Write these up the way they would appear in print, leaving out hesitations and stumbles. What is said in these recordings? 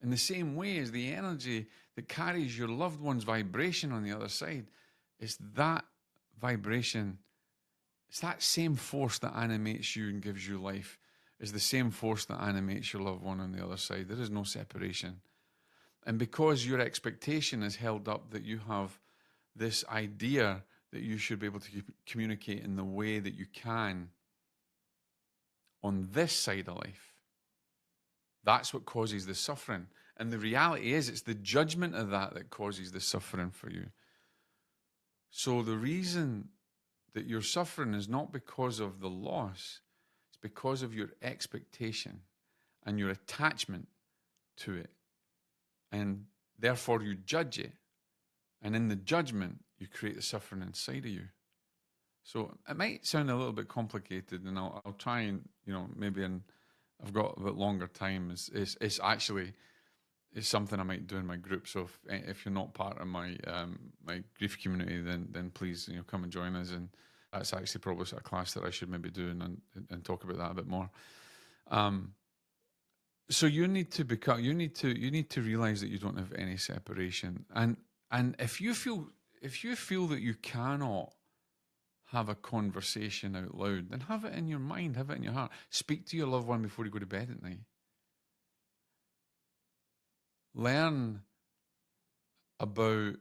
In the same way as the energy that carries your loved one's vibration on the other side, it's that vibration, it's that same force that animates you and gives you life, is the same force that animates your loved one on the other side. There is no separation. And because your expectation is held up that you have this idea that you should be able to communicate in the way that you can on this side of life, that's what causes the suffering. And the reality is, it's the judgment of that causes the suffering for you. So the reason that you're suffering is not because of the loss, it's because of your expectation and your attachment to it. And therefore you judge it. And in the judgment, you create the suffering inside of you. So it might sound a little bit complicated, and I'll try and, maybe I've got a bit longer time. It's actually, it's something I might do in my group. So if you're not part of my my grief community, then please come and join us. And that's actually probably a class that I should maybe do and talk about that a bit more. So you need to realize that you don't have any separation, and if you feel that you cannot have a conversation out loud, then have it in your mind, have it in your heart. Speak to your loved one before you go to bed at night. Learn about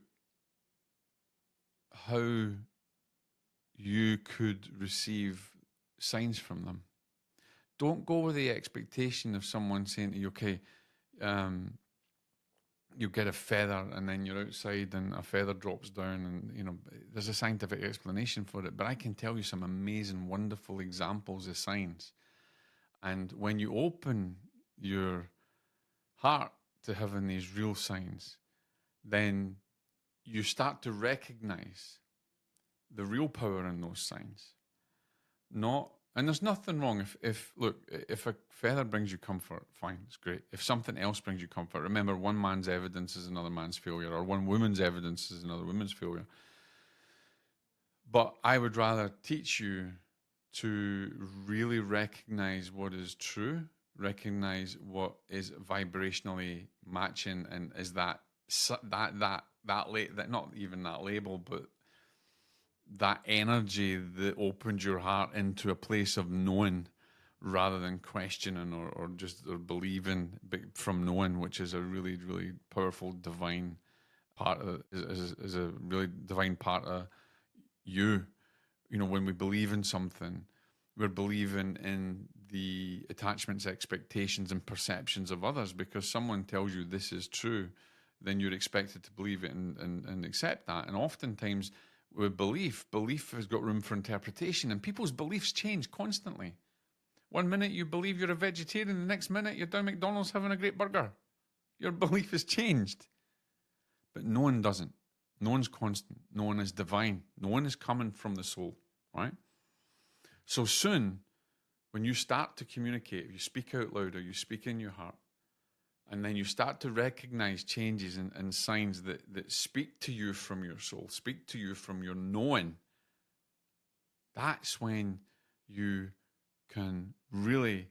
how you could receive signs from them. Don't go with the expectation of someone saying to you, okay, you get a feather and then you're outside and a feather drops down, and there's a scientific explanation for it, but I can tell you some amazing, wonderful examples of signs. And when you open your heart to having these real signs, then you start to recognize the real power in those signs. And there's nothing wrong if a feather brings you comfort, fine, it's great. If something else brings you comfort, remember, one man's evidence is another man's failure, or one woman's evidence is another woman's failure. But I would rather teach you to really recognize what is true, recognize what is vibrationally matching, and is that not even that label, but that energy that opens your heart into a place of knowing rather than questioning or believing from knowing, which is a really, really powerful divine part of is a really divine part of you. When we believe in something, we're believing in the attachments, expectations, and perceptions of others. Because someone tells you this is true, then you're expected to believe it and accept that. And oftentimes with belief has got room for interpretation, and people's beliefs change constantly. One minute you believe you're a vegetarian, the next minute you're down McDonald's having a great burger. Your belief has changed. But no one doesn't. No one's constant. No one is divine. No one is coming from the soul, right? So soon, when you start to communicate, if you speak out loud or you speak in your heart, and then you start to recognize changes and signs that speak to you from your soul, speak to you from your knowing, that's when you can really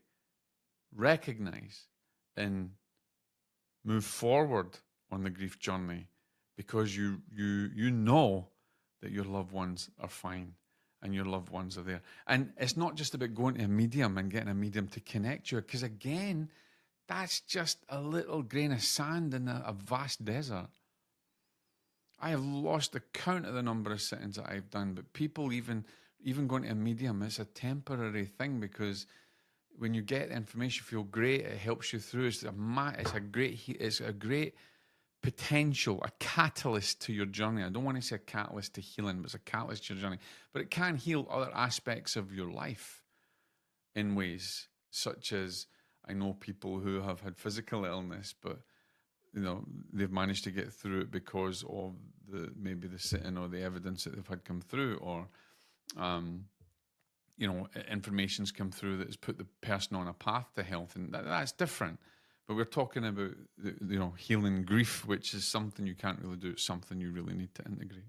recognize and move forward on the grief journey, because you know that your loved ones are fine and your loved ones are there. And it's not just about going to a medium and getting a medium to connect you, because again, that's just a little grain of sand in a vast desert. I have lost the count of the number of sittings that I've done, but people even going to a medium, it's a temporary thing, because when you get information, you feel great, it helps you through. It's a great potential, a catalyst to your journey. I don't want to say a catalyst to healing, but it's a catalyst to your journey. But it can heal other aspects of your life in ways such as, I know people who have had physical illness, but they've managed to get through it because of maybe the sitting or the evidence that they've had come through, or information's come through that has put the person on a path to health, and that's different. But we're talking about healing grief, which is something you can't really do. It's something you really need to integrate.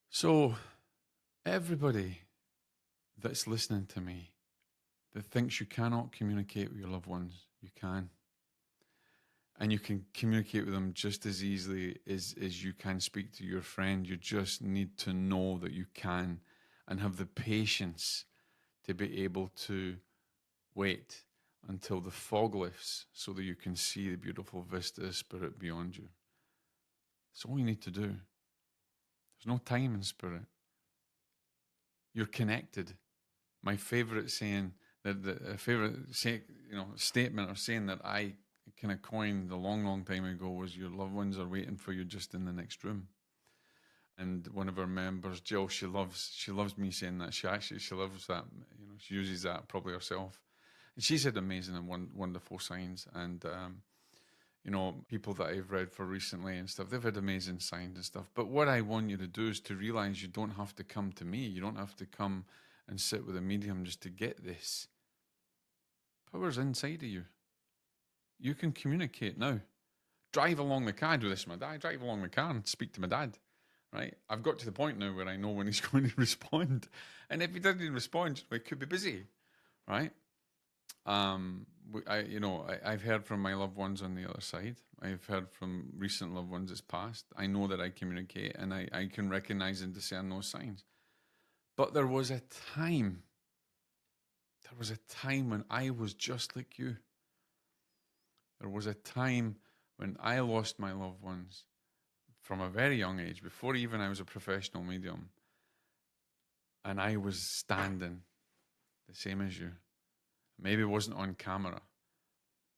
So everybody that's listening to me that thinks you cannot communicate with your loved ones, you can. And you can communicate with them just as easily as you can speak to your friend. You just need to know that you can, and have the patience to be able to wait until the fog lifts so that you can see the beautiful vista of spirit beyond you. That's all you need to do. There's no time in spirit. You're connected. My favorite saying, statement or saying that I kind of coined a long, long time ago was, your loved ones are waiting for you just in the next room. And one of our members, Jill, she loves me saying that. She loves that. She uses that probably herself. And she's had amazing and wonderful signs. And people that I've read for recently and stuff, they've had amazing signs and stuff. But what I want you to do is to realize you don't have to come to me. You don't have to come and sit with a medium just to get this. Power's inside of you. You can communicate now. Drive along the car. I do this with my dad. Drive along the car and speak to my dad. Right? I've got to the point now where I know when he's going to respond. And if he doesn't respond, he could be busy. Right? I've heard from my loved ones on the other side. I've heard from recent loved ones that's passed. I know that I communicate, and I can recognize and discern those signs. But there was a time when I was just like you. There was a time when I lost my loved ones from a very young age, before even I was a professional medium. And I was standing the same as you. Maybe it wasn't on camera,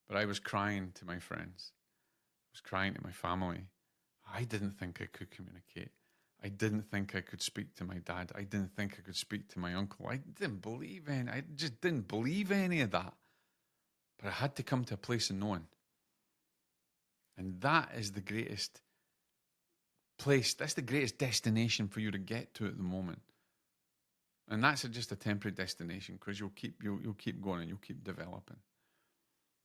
but I was crying to my friends. I was crying to my family. I didn't think I could communicate. I didn't think I could speak to my dad. I didn't think I could speak to my uncle. I just didn't believe any of that. But I had to come to a place of knowing. And that is the greatest place. That's the greatest destination for you to get to at the moment. And that's just a temporary destination, because you'll keep going and you'll keep developing.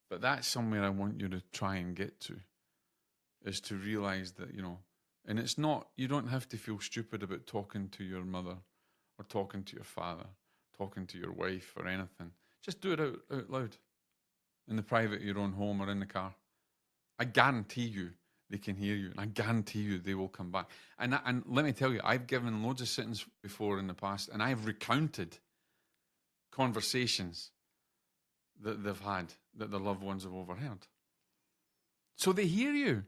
But that's somewhere I want you to try and get to, is to realize that, and it's not, you don't have to feel stupid about talking to your mother or talking to your father, talking to your wife or anything. Just do it out loud in the private of your own home or in the car. I guarantee you they can hear you, and I guarantee you they will come back. And let me tell you, I've given loads of sittings before in the past, and I've recounted conversations that they've had that their loved ones have overheard. So they hear you.